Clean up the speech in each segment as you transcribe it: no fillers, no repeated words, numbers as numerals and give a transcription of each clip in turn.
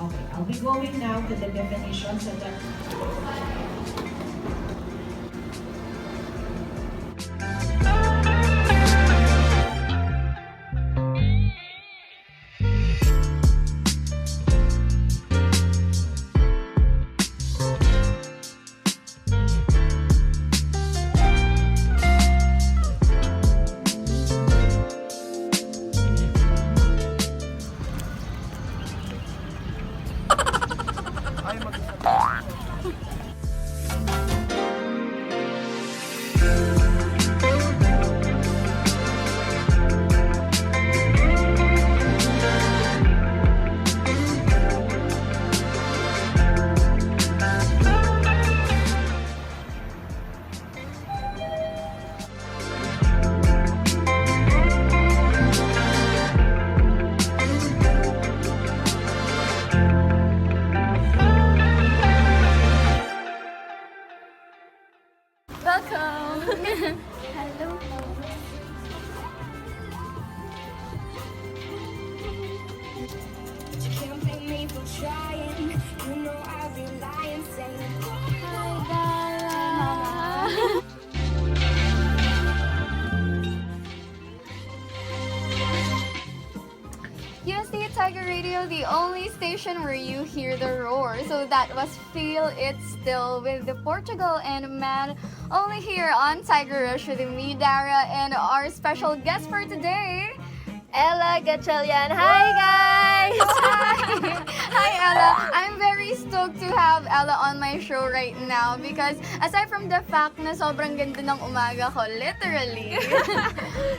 Okay, I'll be going now to the definition so that welcome! Hello! Can't blame me for trying. You know I'll be lying, saying Hi, Dara! USD Tiger Radio, the only station where you hear the roar. So that was Feel It Still with the Portugal and Man, only here on Tiger Rush with me, Dara, and our special guest for today, Ella Gatchalian. Hi guys! Hi! Hi Ella! I'm very stoked to have Ella on my show right now because aside from the fact na sobrang ganda ng umaga ko, literally,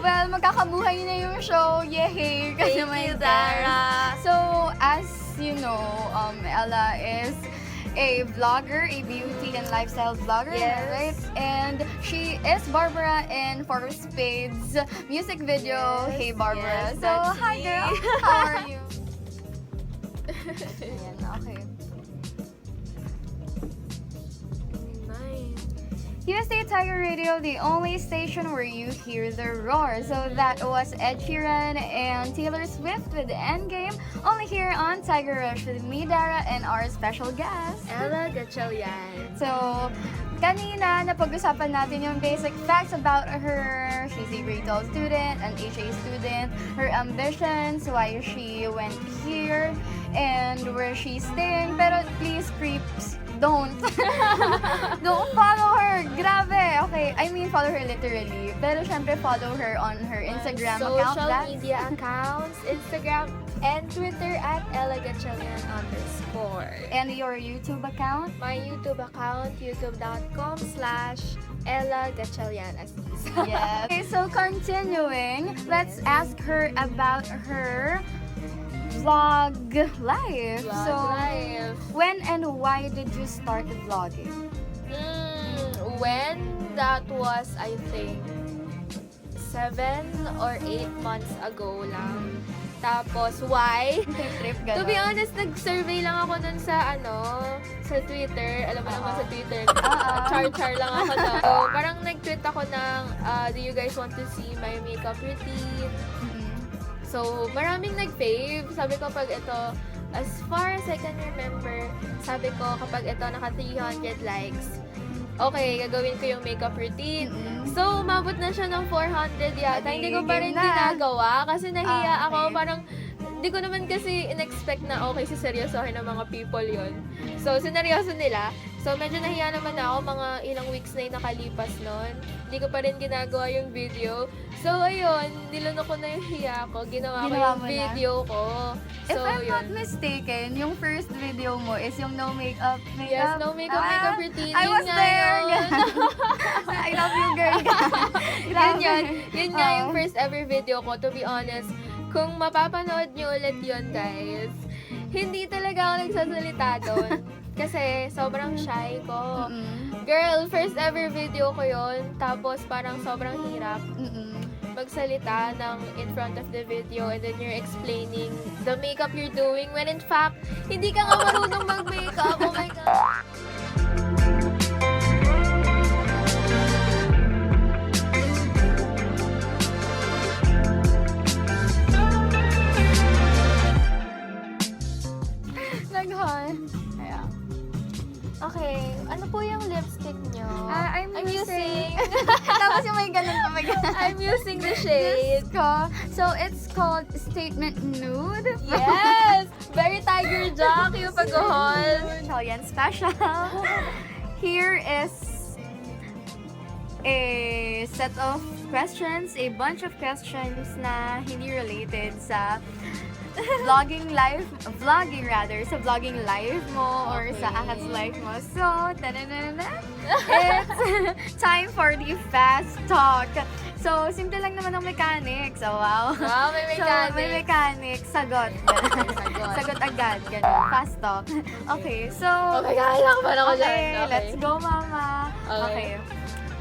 well, magkakabuhay na yung show. Yay! Kasi Thank may you, guest. Dara. So, as you know, Ella is a vlogger, a beauty and lifestyle vlogger, Yes. right? And she is Barbara in Four Spades music video, Yes, Hey Barbara. yes, So, that's hi me. girl, how are you? Ayan, okay. Nice. USA Tiger Radio, the only station where you hear the roar. So that was Ed Sheeran and Taylor Swift with Endgame, only here on Tiger Rush with me, Dara, and our special guest. Ella Gatchalian. So, kanina napag-usapan natin yung basic facts about her. She's a grade 12 student, an HA student, her ambitions, why she went here, and where she's staying. Pero please, creeps, don't. Don't follow her. Grabe. Okay, I mean follow her literally. Pero syempre follow her on her Instagram account. Social That's media accounts, Instagram and Twitter at Ella Gatchalian_. and your YouTube account. My YouTube account, youtube.com/Ella Gatchalian. Yes. Okay, so continuing, let's ask her about her vlog life. Vlog So, life. when and why did you start vlogging? When that was, I think, 7 or 8 months ago lang. Tapos, why? Trip To be honest, nag-survey lang ako nun sa sa Twitter. Alam mo naman sa Twitter, char-char lang ako na. So, parang nag-tweet ako ng, do you guys want to see my makeup routine? So, maraming nag-fave. Sabi ko pag ito, as far as I can remember, sabi ko kapag ito naka 300 likes, okay, gagawin ko yung makeup routine. So, umabot na siya ng 400 yata. Hindi ko pa rin Game na. ginagawa kasi nahiya ako. Okay. Parang, hindi ko naman kasi in-expect na okay siseryosohin ng mga people yon. So, sineryoso nila. So, medyo nahiya naman ako, mga ilang weeks na yung nakalipas nun. Hindi ko pa rin ginagawa yung video. So, ayun, nilunok ko na yung hiya ko. Ginawa ko yung mo video ko. If So, I'm not yun. mistaken, yung first video mo is yung no makeup. Yes, no makeup, makeup routine. I Yun was nga there. yun. I love you, girl. Yun nga yung first ever video ko, to be honest. Kung mapapanood nyo ulit yun, guys, hindi talaga ako nagsasalita doon. Kasi sobrang shy ko. Girl, first ever video ko yun. Tapos parang sobrang hirap magsalita ng in front of the video, and then you're explaining the makeup you're doing when in fact, hindi ka nga marunong mag-makeup. Oh my God. Okay, ano po yung lipstick nyo? I'm using... using Tapos yung may ganun pa, may ganun. I'm using the shade. So, it's called Statement Nude. Yes! Very Tiger Jack yung pag-haul. Italian special. Here is a set of questions, a bunch of questions na hindi related sa vlogging life mo or sa Akat's life mo. So, it's time for the fast talk. So, simple lang naman ang mechanics. So, wow. Wow, may mechanics. So, may mechanics. Sagot. Sagot agad. Ganun. Fast talk. Okay, so... Oh my God, lakban ako dyan. Okay, let's go, mama. Okay.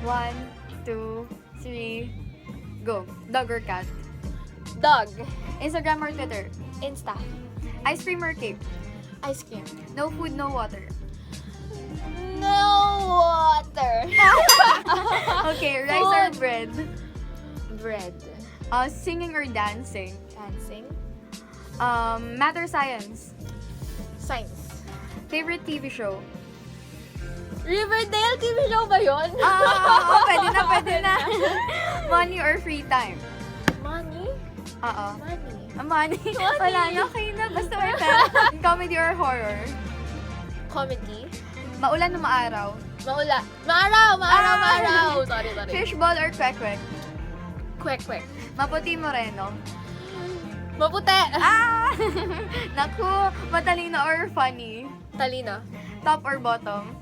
1, 2, 3, go. Dog or cat? Dog. Instagram or Twitter? Insta. Ice cream or cake? Ice cream. No food, no water. No water. Okay, rice or Food. bread? Bread. Singing or dancing? Dancing. Math or science? Science. Favorite TV show? Riverdale TV show ba yun? Pwede na. Money or free time? Money? Oo. Money. Money. Wala na, okay na. Basta may pera. Comedy or horror? Comedy. Maulan o maaraw? Maaraw. Sorry. Fishball or kwek-kwek? Kwek. Maputi moreno? Maputi. Naku, matalino or funny? Talino. Top or bottom?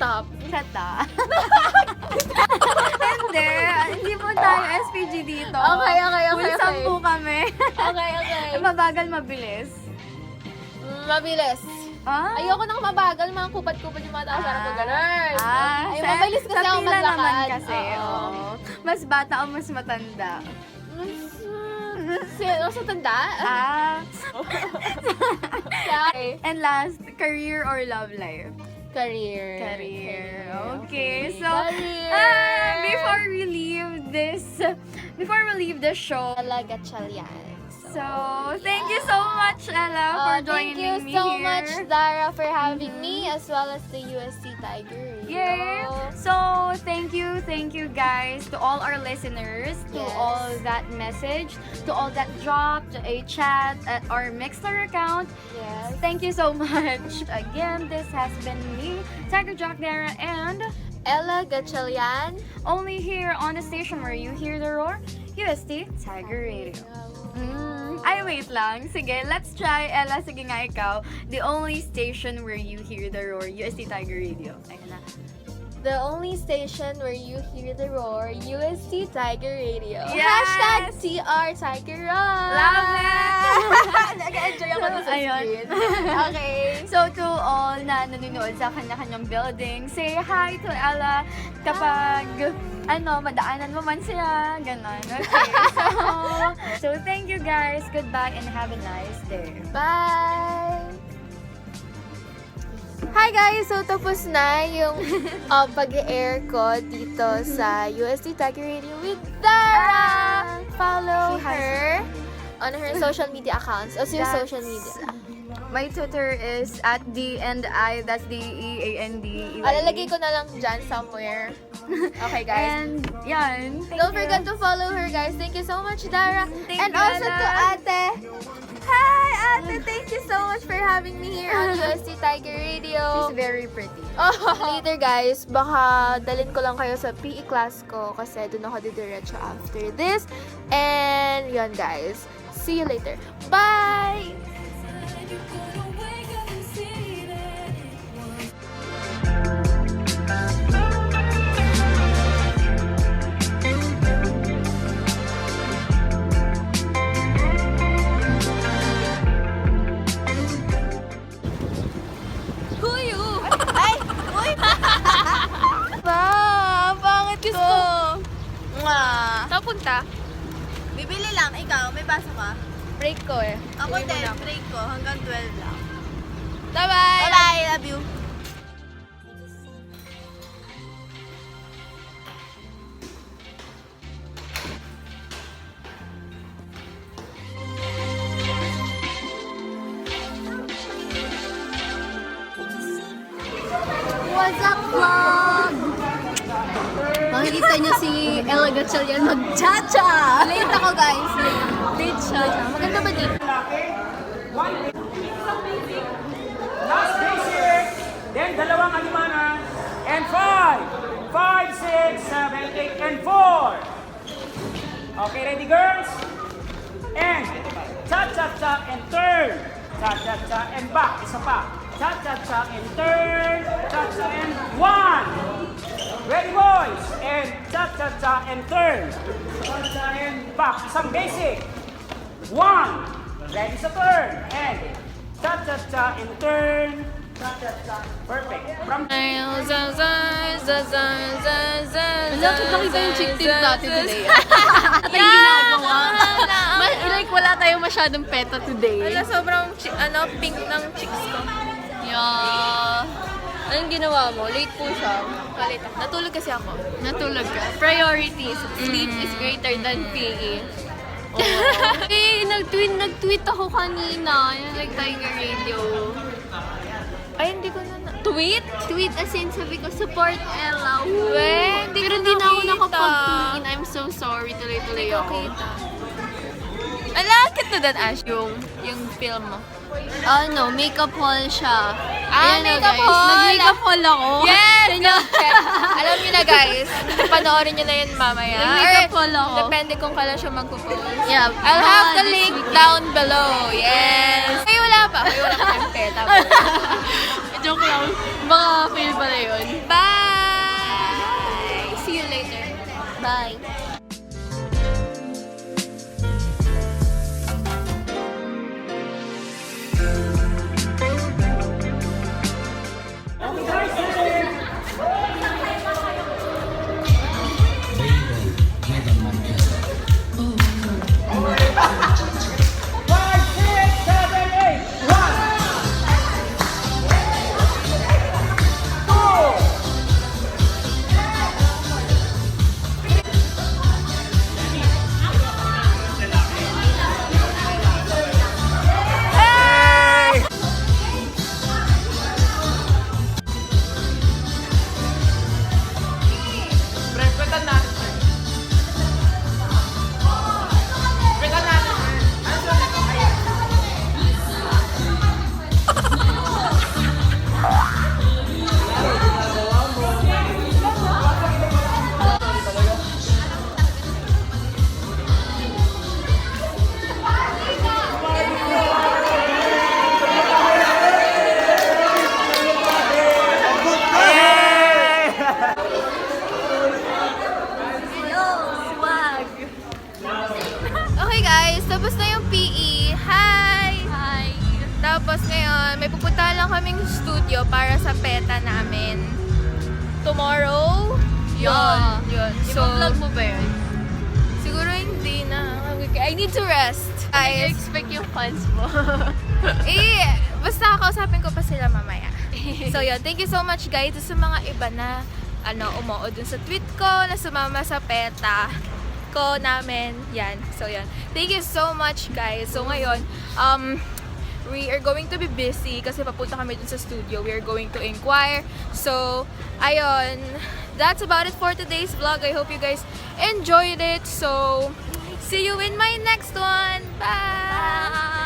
Top. Chata. Hindi po tayo SPG dito. Okay. Bulsam po kami. Okay. Mabagal, mabilis. Mabilis. Ayoko nang mabagal, mga kupad-kupad yung mga tao sa harap ko, ganun. Ay, mabilis kasi ako pila naman maglakad. kasi. Oo. Mas bata o mas matanda? Mas matanda? Okay. And last, career or love life? Career. Okay, so Career. before we leave the show, Gatchalian. so thank you so much, Ella, for joining me here. Thank you so much, Zara, for having me, as well as the USC Tiger. Yay! So, thank you guys, to all our listeners, to Yes. all that message, to all that dropped a chat at our Mixer account. Yes. Thank you so much. Again, this has been me, Tiger Jock Dara, and Ella Gatchalian. only here on the station where you hear the roar, UST Tiger Radio. Ay, wait lang. Sige, let's try. Ella, sige nga ikaw. The only station where you hear the roar, UST Tiger Radio. Ayun na. The only station where you hear the roar, UST Tiger Radio. Yes! #TR Tiger Roar. Love it! Nag-enjoy ako sa Ayun. screen. Okay. So, to all na nanonood sa kanya-kanyang building, say hi to Ella kapag, madaanan mo man siya, ganon. Okay, so thank you guys. Goodbye and have a nice day. Bye! Hi guys! So, tapos na yung pag-air ko dito sa UST Tiger Radio with Dara! Follow her on her social media accounts. O yung social media. My Twitter is @DNI, that's DEAND. Lalagay ko na lang dyan somewhere. Okay, guys. And yan. Don't forget to follow her, guys. Thank you so much, Dara. Thank and you, also Ella. to Ate. Hi, Ate. Thank you so much for having me here on UST Tiger Radio. She's very pretty. Later, guys, baka dalhin ko lang kayo sa PE class ko kasi doon ako didiretso after this. And yun, guys. See you later. Bye! Punta? Bibili lang, ikaw, may basa ka? Break ko eh. Ako Uwi din, muna ako. break ko, hanggang 12 lang. Bye-bye! Bye-bye, love you. What's up, vlog? Makikita niyo si Ella Gatchalian mag-chacha. Late ako, guys. Late siya. Maganda ba dito? Last basic, then dalawang alimanan, and 5, 5, 6, 7, 8, and 4. Okay, ready girls? And cha-cha-cha and turn. Cha-cha-cha and back. Isa pa. Cha-cha-cha and turn. Cha-cha and 1. Ready boys? And cha-cha-cha and turn. Cha-cha and back. Isang basic. 1. Ready sa turn. And cha-cha-cha and turn. Cha-cha-cha. Perfect. From Nakita yung chick tip natin today. At ang ginagawa. Like, wala tayong masyadong peta today. Wala, sobrang pink ng cheeks ko. Yeah. Anong ginawa mo? Late po siya. Kalita. Natulog kasi ako. Natulog ka. Priorities. Sleep is greater than PE. Eh, nag-tweet ako kanina. Yung like Tiger Radio. Ay, hindi ko na Tweet? Tweet as in sabi ko, support Ella. We, hindi Pero ko hindi na ako nakita. nakapag-tune in. I'm so sorry. Tuloy-tuloy ako. Ala, kit na dan, Ash, yung film mo. Ano, makeup haul siya. Ah, Ayan na, makeup guys. haul! Nag-makeup haul ako. Yes! Check. Alam niyo na, guys. Panoorin niyo na yun mamaya. Nag-makeup haul ako. Depende kung kailan siya magpo-post. Yeah. I'll have the this link weekend. down below. Yes! Ay, wala pa. Ay, wala pa yung peta. Joke lang. Baka fail pala yun. Bye! See you later. Bye. Tapos na yung PE. Hi! Hi. Tapos ngayon, may pupuntahan lang kaming studio para sa PETA namin. Tomorrow? Yeah. Yun. So, Ipa-vlog mo ba yun? siguro hindi na. I need to rest. I Guys, expect yung fans mo. basta kausapin ko pa sila mamaya. So yun, thank you so much guys sa mga iba na umuo dun sa tweet ko, na sumama sa PETA ko namin. Yan. So yun. Thank you so much guys. So ngayon, we are going to be busy kasi papunta kami dun sa studio. We are going to inquire. So, ayun. That's about it for today's vlog. I hope you guys enjoyed it. So, see you in my next one. Bye!